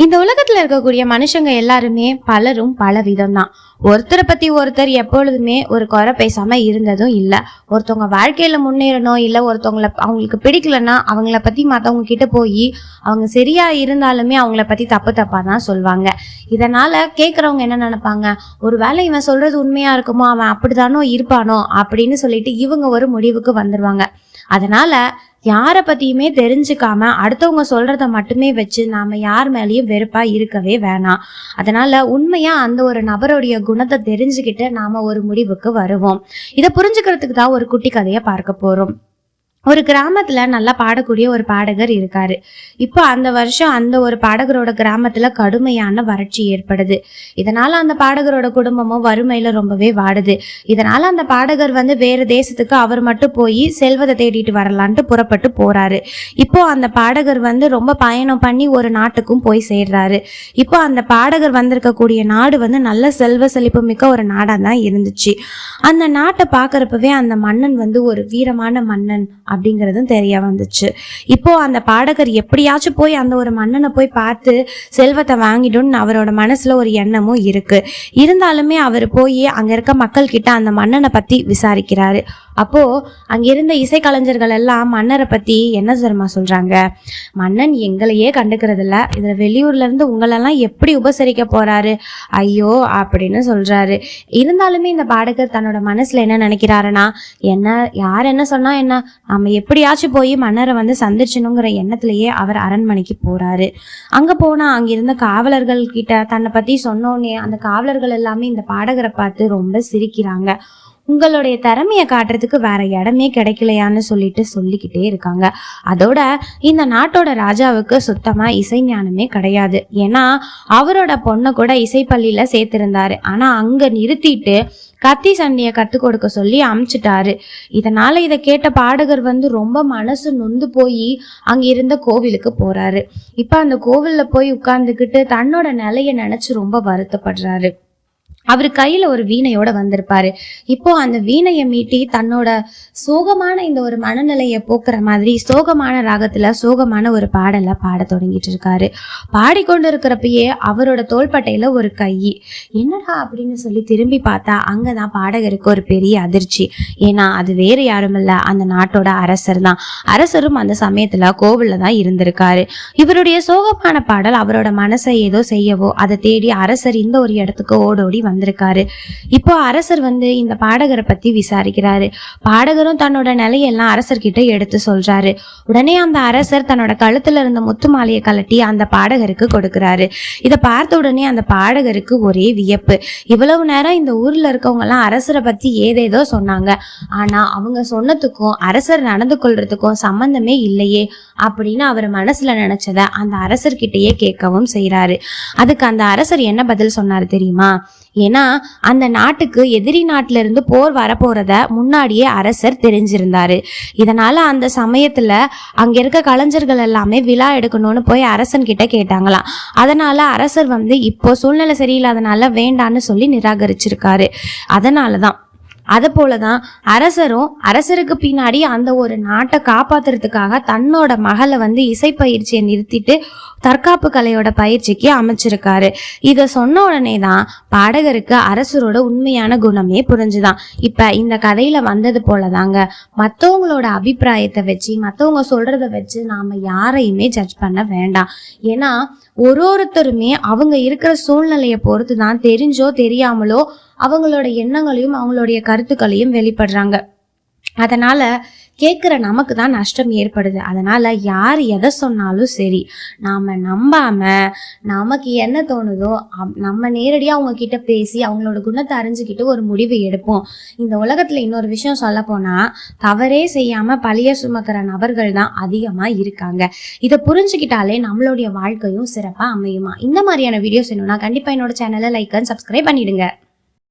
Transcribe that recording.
இந்த உலகத்துல இருக்கக்கூடிய மனுஷங்க எல்லாருமே பலரும் பல விதம் தான். ஒருத்தரை பத்தி ஒருத்தர் எப்பொழுதுமே ஒரு குறை பேசாம இருந்ததும் இல்ல. ஒருத்தவங்க வாழ்க்கையில முன்னேறணும், இல்ல ஒருத்தவங்களை அவங்களுக்கு பிடிக்கலன்னா அவங்கள பத்தி மத்தவங்க கிட்ட போய் அவங்க சரியா இருந்தாலுமே அவங்கள பத்தி தப்பு தப்பா தான் சொல்லுவாங்க. இதனால கேட்கறவங்க என்ன நினைப்பாங்க, ஒரு வேளை இவன் சொல்றது உண்மையா இருக்குமோ, அவன் அப்படித்தானோ இருப்பானோ அப்படின்னு சொல்லிட்டு இவங்க ஒரு முடிவுக்கு வந்துருவாங்க. அதனால யாரை பத்தியுமே தெரிஞ்சுக்காம அடுத்தவங்க சொல்றத மட்டுமே வச்சு நாம யார் மேலேயும் வெறுப்பா இருக்கவே வேணாம். அதனால உண்மையா அந்த ஒரு நபருடைய குணத்தை தெரிஞ்சுக்கிட்டு நாம ஒரு முடிவுக்கு வருவோம். இதை புரிஞ்சுக்கிறதுக்கு தான் ஒரு குட்டி கதையை பார்க்க போறோம். ஒரு கிராமத்துல நல்லா பாடக்கூடிய ஒரு பாடகர் இருக்காரு. இப்போ அந்த வருஷம் அந்த ஒரு பாடகரோட கிராமத்துல கடுமையான வறட்சி ஏற்படுது. இதனால அந்த பாடகரோட குடும்பமும் வறுமையில ரொம்பவே வாடுது. இதனால அந்த பாடகர் வேற தேசத்துக்கு அவர் மட்டும் போய் செல்வத்தை தேடிட்டு வரலான்ட்டு புறப்பட்டு போறாரு. இப்போ அந்த பாடகர் ரொம்ப பயணம் பண்ணி ஒரு நாட்டுக்கும் போய் சேர்றாரு. இப்போ அந்த பாடகர் வந்திருக்கக்கூடிய நாடு நல்ல செல்வ செழிப்பு மிக்க ஒரு நாடா தான் இருந்துச்சு. அந்த நாட்டை பாக்குறப்பவே அந்த மன்னன் ஒரு வீரமான மன்னன் அப்படிங்கிறதும் தெரிய வந்துச்சு. இப்போ அந்த பாடகர் எப்படியாச்சும் போய் அந்த ஒரு மன்னனை போய் பார்த்து செல்வத்தை வாங்கிடும்னு அவரோட மனசுல ஒரு எண்ணமும் இருக்கு. இருந்தாலுமே அவர் போய் அங்க இருக்க மக்கள் கிட்ட அந்த மன்னனை பத்தி விசாரிக்கிறாரு. அப்போ அங்கிருந்த இசைக்கலைஞர்கள் எல்லாம் மன்னரை பத்தி என்ன தெரியுமா சொல்றாங்க, மன்னன் எங்களையே கண்டுக்கிறது இல்ல, இதுல வெளியூர்ல இருந்து உங்களெல்லாம் எப்படி உபசரிக்க போறாரு, ஐயோ அப்படின்னு சொல்றாரு. இருந்தாலுமே இந்த பாடகர் தன்னோட மனசுல என்ன நினைக்கிறாருன்னா, என்ன யார் என்ன சொன்னா என்ன, நம்ம எப்படியாச்சும் போய் மன்னரை சந்திச்சணுங்கிற எண்ணத்திலேயே அவர் அரண்மனைக்கு போறாரு. அங்க போனா அங்கிருந்த காவலர்கள் கிட்ட தன்னை பத்தி சொன்னோன்னே அந்த காவலர்கள் எல்லாமே இந்த பாடகரை பார்த்து ரொம்ப சிரிக்கிறாங்க. உங்களுடைய திறமையை காட்டுறதுக்கு வேற இடமே கிடைக்கலையான்னு சொல்லிக்கிட்டே இருக்காங்க. அதோட இந்த நாட்டோட ராஜாவுக்கு சுத்தமா இசை ஞானமே கிடையாது. ஏன்னா அவரோட பொண்ணை கூட இசைப்பள்ளியில சேர்த்திருந்தாரு. ஆனா அங்க நிறுத்திட்டு கத்தி சண்டையை கத்துக் கொடுக்க சொல்லி அமுச்சிட்டாரு. இதனால இதை கேட்ட பாடகர் ரொம்ப மனசு நொந்து போய் அங்க இருந்த கோவிலுக்கு போறாரு. இப்ப அந்த கோவில்ல போய் உட்கார்ந்துக்கிட்டு தன்னோட நிலைய நினைச்சு ரொம்ப வருத்தப்படுறாரு. அவர் கையில ஒரு வீணையோட வந்திருப்பாரு. இப்போ அந்த வீணையை மீட்டி தன்னோட சோகமான இந்த ஒரு மனநிலையை போக்குற மாதிரி சோகமான ராகத்துல சோகமான ஒரு பாடலை பாட தொடங்கிட்டு இருக்காரு. பாடிக்கொண்டு இருக்கிறப்பயே அவரோட தோள்பட்டையில ஒரு கை. என்னடா அப்படின்னு சொல்லி திரும்பி பார்த்தா அங்கதான் பாடகருக்கு ஒரு பெரிய அதிர்ச்சி. ஏன்னா அது வேற யாரும் இல்ல, அந்த நாட்டோட அரசர் தான். அரசரும் அந்த சமயத்துல கோவில்ல தான் இருந்திருக்காரு. இவருடைய சோகமான பாடல் அவரோட மனசை ஏதோ செய்யவோ அதை தேடி அரசர் இந்த ஒரு இடத்துக்கு ஓடோடி வந்திருக்காரு. இப்போ அரசர் இந்த பாடகரை பத்தி விசாரிக்கிறாரு. பாடகரும் தன்னோட நிலையெல்லாம் அரசர்கிட்ட எடுத்து சொல்றாரு. உடனே அந்த அரசர் தன்னோட கழுத்துல இருந்த முத்து மாலையை கலட்டி அந்த பாடகருக்கு கொடுக்கிறாரு. இதை பார்த்த உடனே அந்த பாடகருக்கு ஒரே வியப்பு. இவ்வளவு நேரம் இந்த ஊர்ல இருக்கவங்க எல்லாம் அரசரை பத்தி ஏதேதோ சொன்னாங்க, ஆனா அவங்க சொன்னதுக்கும் அரசர் நடந்து கொள்றதுக்கும் சம்பந்தமே இல்லையே அப்படின்னு அவர் மனசுல நினைச்சத அந்த அரசர்கிட்டயே கேட்கவும் செய்யறாரு. அதுக்கு அந்த அரசர் என்ன பதில் சொன்னாரு தெரியுமா? ஏன்னா அந்த நாட்டுக்கு எதிரி நாட்டுல இருந்து போர் வரப்போறத முன்னாடியே அரசர் தெரிஞ்சிருந்தாரு. இதனால அந்த சமயத்துல அங்க இருக்க கலைஞர்கள் எல்லாமே விழா எடுக்கணும்னு போய் அரசன் கிட்ட கேட்டாங்களாம். அதனால அரசர் இப்போ சூழ்நிலை சரியில்லாதனால வேண்டான்னு சொல்லி நிராகரிச்சிருக்காரு. அதனாலதான் அது போலதான் அரசருக்கு பின்னாடி அந்த ஒரு நாட்டை காப்பாத்துறதுக்காக தன்னோட மகளை இசை பயிற்சியை நிறுத்திட்டு தற்காப்பு கலையோட பயிற்சிக்கு அமைச்சிருக்காரு. இத சொன்ன உடனே தான் பாடகருக்கு அரசரோட உண்மையான குணமே புரிஞ்சுதான். இப்ப இந்த கதையில வந்தது போலதாங்க, மத்தவங்களோட அபிப்பிராயத்தை வச்சு மத்தவங்க சொல்றத வச்சு நாம யாரையுமே ஜட்ஜ் பண்ண வேண்டாம். ஏன்னா ஒருத்தருமே அவங்க இருக்கிற சூழ்நிலையை பொறுத்து தான் தெரிஞ்சோ தெரியாமலோ அவங்களோட எண்ணங்களையும் அவங்களுடைய கருத்துக்களையும் வெளிப்படுறாங்க. அதனால கேட்குற நமக்கு தான் நஷ்டம் ஏற்படுது. அதனால யார் எதை சொன்னாலும் சரி நாம நம்பாம நமக்கு என்ன தோணுதோ நம்ம நேரடியாக அவங்க கிட்ட பேசி அவங்களோட குணத்தை அறிஞ்சுக்கிட்டு ஒரு முடிவு எடுப்போம். இந்த உலகத்துல இன்னொரு விஷயம் சொல்ல போனா தவறே செய்யாம பழிய சுமக்கிற நபர்கள் தான் அதிகமா இருக்காங்க. இதை புரிஞ்சுக்கிட்டாலே நம்மளுடைய வாழ்க்கையும் சிறப்பா அமையுமா. இந்த மாதிரியான வீடியோஸ் வேணும்னா கண்டிப்பா என்னோட சேனலை லைக் அண்ட் சப்ஸ்கிரைப் பண்ணிடுங்க.